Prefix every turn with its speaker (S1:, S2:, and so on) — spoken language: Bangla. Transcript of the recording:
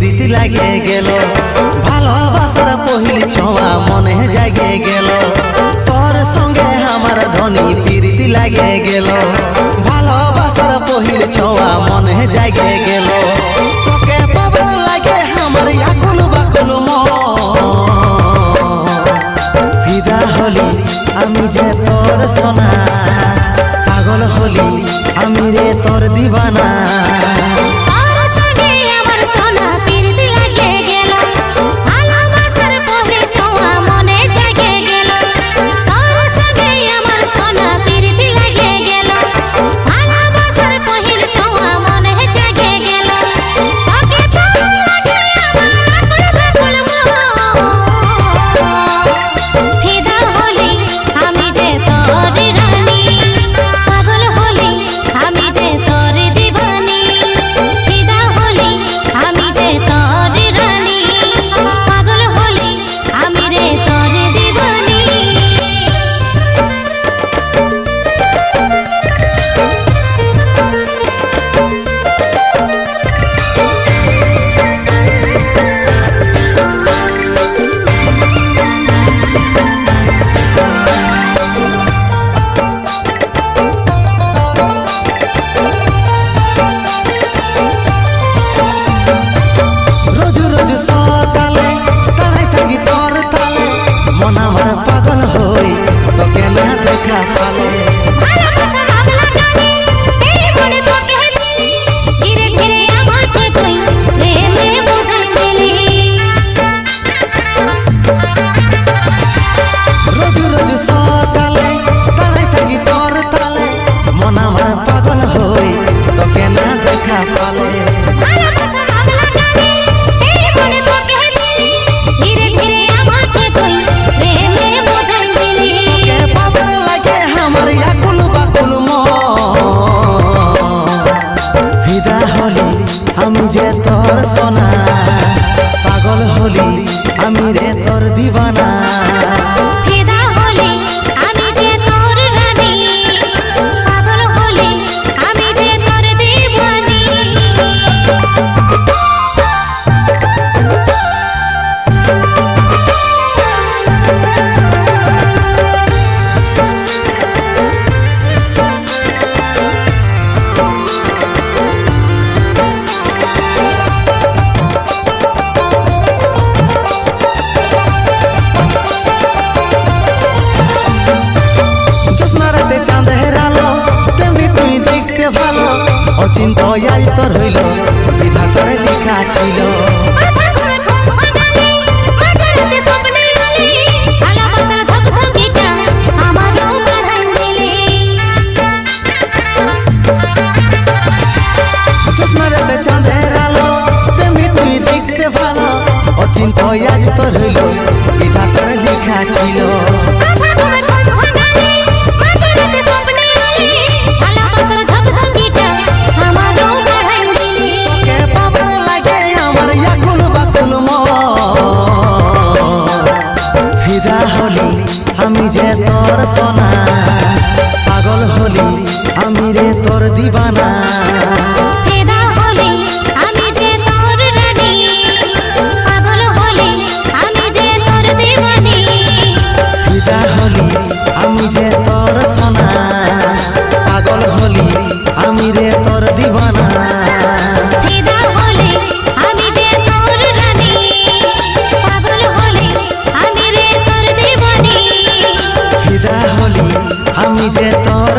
S1: প্রীতি লাগে গেল ভালোবাসার পহিল ছোঁয়া মনে জাগে গেল তোর সঙ্গে আমার ধনী প্রীতি লাগে গেল ভালোবাসার পহিল ছোঁয়া মনে জাগে গেল তোকে পাবার লাগে আমার আকুল বাকুল মন ফিদা হলি আমি যে তোর সোনা পাগল হলি আমি রে তোর দিবানা আমি যে তোর সোনা পাগল হলি আমি রে তোর দিবানা
S2: ফিদা হলি আমি যে তোর রানী পাগল হলি আমি যে তোর দিবানী
S1: অচিন্তয়াই তোর হইল বিধাতার লেখা ছিল জোৎস্নারাতে চাঁদের আলো তেমনি তুই দেখতে ভালো অচিন্তয়াই তোর হইল বিধাতার লেখা ছিল আমি যে তোর সোনা পাগল হলি আমি রে তোর দিবানা
S2: ফিদা হলি আমি যে তোর রানী পাগল হলি আমি যে তোর দিবানী
S1: ফিদা হলি আমি যে তোর সোনা পাগল হলি আমি রে তোর দিবানা
S2: ফিদা হলি আমি যে তোর রানী পাগল হলি আমি রে তোর দিবানী
S1: ফিদা হলি আমি যে তোর